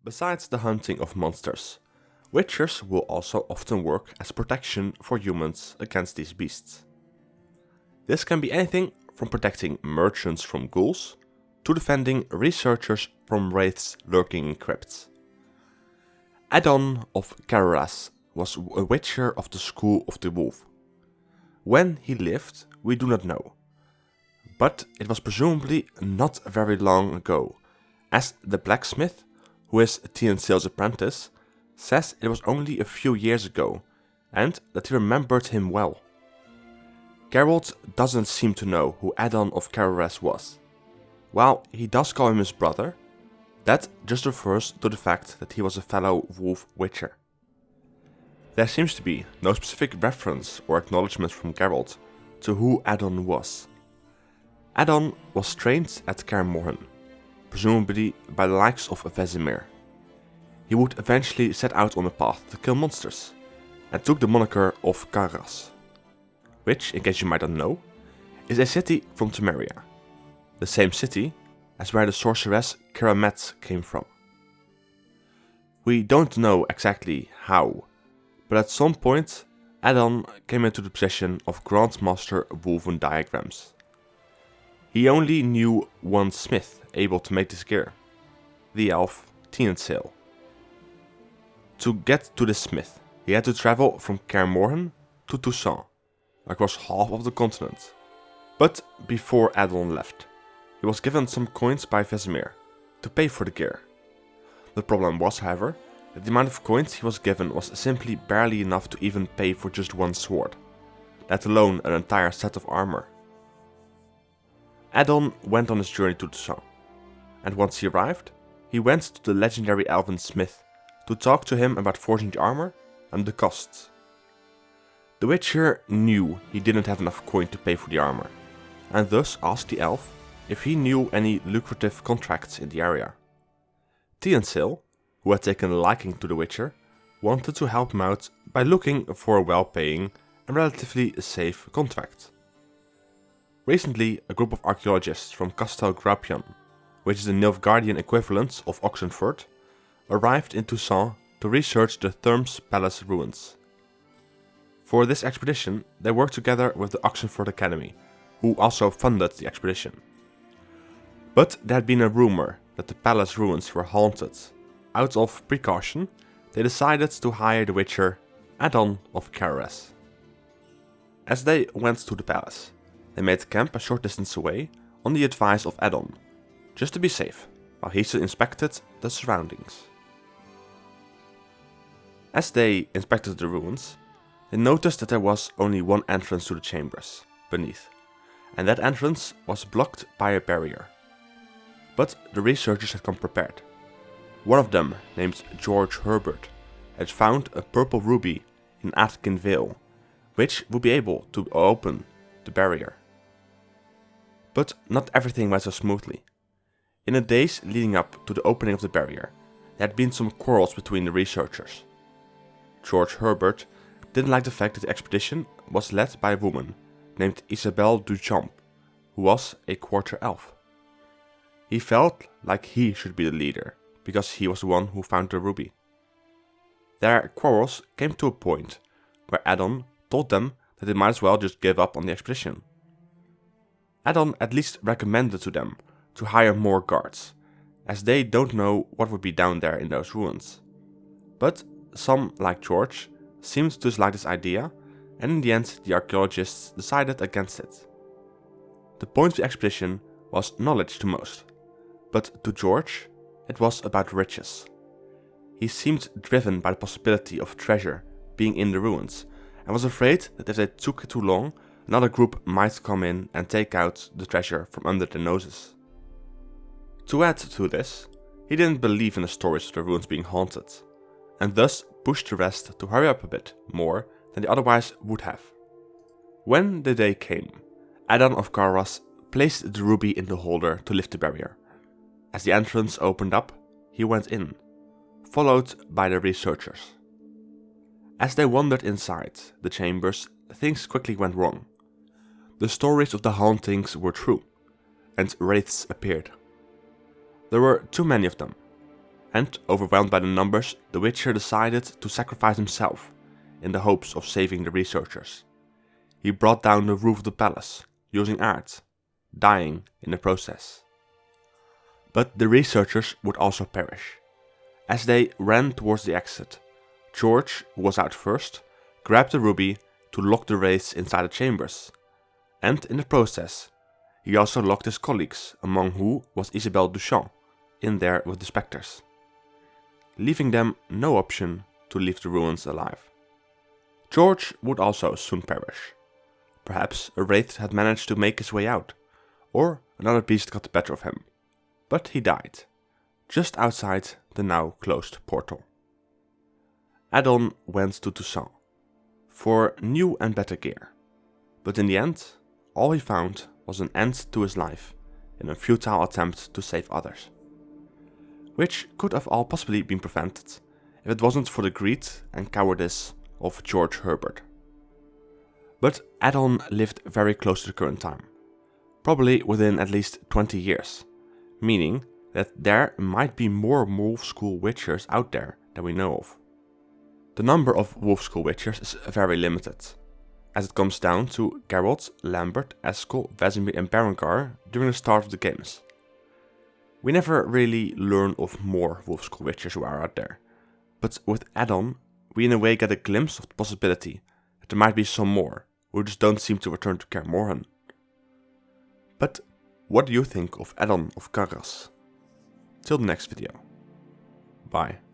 Besides the hunting of monsters, witchers will also often work as protection for humans against these beasts. This can be anything from protecting merchants from ghouls to defending researchers from wraiths lurking in crypts. Adon of Carreras was a witcher of the School of the Wolf. When he lived, we do not know, but it was presumably not very long ago, as the blacksmith, who is Toussaint's apprentice, says it was only a few years ago, and that he remembered him well. Geralt doesn't seem to know who Adon of Carreras was. While he does call him his brother, that just refers to the fact that he was a fellow wolf witcher. There seems to be no specific reference or acknowledgement from Geralt to who Adon was. Adon was trained at Kaer Morhen, presumably by the likes of Vesemir. He would eventually set out on a path to kill monsters, and took the moniker of Carreras, which, in case you might not know, is a city from Temeria, the same city as where the sorceress Keramet came from. We don't know exactly how, but at some point Addon came into the possession of Grandmaster woven diagrams. He only knew one smith able to make this gear, the elf Toussaint. To get to this smith, he had to travel from Kaer Morhen to Toussaint, across half of the continent. But before Addon left, he was given some coins by Vesemir to pay for the gear. The problem was, however, that the amount of coins he was given was simply barely enough to even pay for just one sword, let alone an entire set of armor. Addon went on his journey to Toussaint, and once he arrived, he went to the legendary elven smith to talk to him about forging the armor and the costs. The Witcher knew he didn't have enough coin to pay for the armor, and thus asked the elf if he knew any lucrative contracts in the area. Toussaint, who had taken a liking to the Witcher, wanted to help him out by looking for a well-paying and relatively safe contract. Recently, a group of archaeologists from Castel Graupion, which is the Nilfgaardian equivalent of Oxenford, arrived in Toussaint to research the Thermes Palace ruins. For this expedition, they worked together with the Oxenford Academy, who also funded the expedition. But there had been a rumor that the palace ruins were haunted. Out of precaution, they decided to hire the Witcher Adon of Carreras. As they went to the palace, they made camp a short distance away on the advice of Adon, just to be safe, while he still inspected the surroundings. As they inspected the ruins, they noticed that there was only one entrance to the chambers, beneath, and that entrance was blocked by a barrier. But the researchers had come prepared. One of them, named George Herbert, had found a purple ruby in Atkin Vale, which would be able to open the barrier. But not everything went so smoothly. In the days leading up to the opening of the barrier, there had been some quarrels between the researchers. George Herbert didn't like the fact that the expedition was led by a woman named Isabelle Duchamp, who was a quarter elf. He felt like he should be the leader, because he was the one who found the ruby. Their quarrels came to a point where Addon told them that they might as well just give up on the expedition. Addon at least recommended to them to hire more guards, as they don't know what would be down there in those ruins. But some, like George, seemed to dislike this idea, and in the end the archaeologists decided against it. The point of the expedition was knowledge to most, but to George it was about riches. He seemed driven by the possibility of treasure being in the ruins, and was afraid that if they took too long, another group might come in and take out the treasure from under their noses. To add to this, he didn't believe in the stories of the ruins being haunted, and thus pushed the rest to hurry up a bit more than they otherwise would have. When the day came, Adon of Carreras placed the ruby in the holder to lift the barrier. As the entrance opened up, he went in, followed by the researchers. As they wandered inside the chambers, things quickly went wrong. The stories of the hauntings were true, and wraiths appeared. There were too many of them, And overwhelmed by the numbers, the Witcher decided to sacrifice himself in the hopes of saving the researchers. He brought down the roof of the palace, using art, dying in the process. But the researchers would also perish. As they ran towards the exit, George, who was out first, grabbed the ruby to lock the wraiths inside the chambers. And in the process, he also locked his colleagues, among who was Isabelle Toussaint, in there with the specters, leaving them no option to leave the ruins alive. George would also soon perish. Perhaps a wraith had managed to make his way out, or another beast got the better of him. But he died, just outside the now closed portal. Addon went to Toussaint for new and better gear, but in the end, all he found was an end to his life in a futile attempt to save others. Which could have all possibly been prevented if it wasn't for the greed and cowardice of George Herbert. But Addon lived very close to the current time, probably within at least 20 years, meaning that there might be more Wolf School Witchers out there than we know of. The number of Wolf School Witchers is very limited, as it comes down to Geralt, Lambert, Eskel, Vesemir and Berengar during the start of the games. We never really learn of more Wolf School Witchers who are out there, but with Addon, we in a way get a glimpse of the possibility that there might be some more who just don't seem to return to Kaer Morhen. But what do you think of Adon of Carreras? Till the next video. Bye.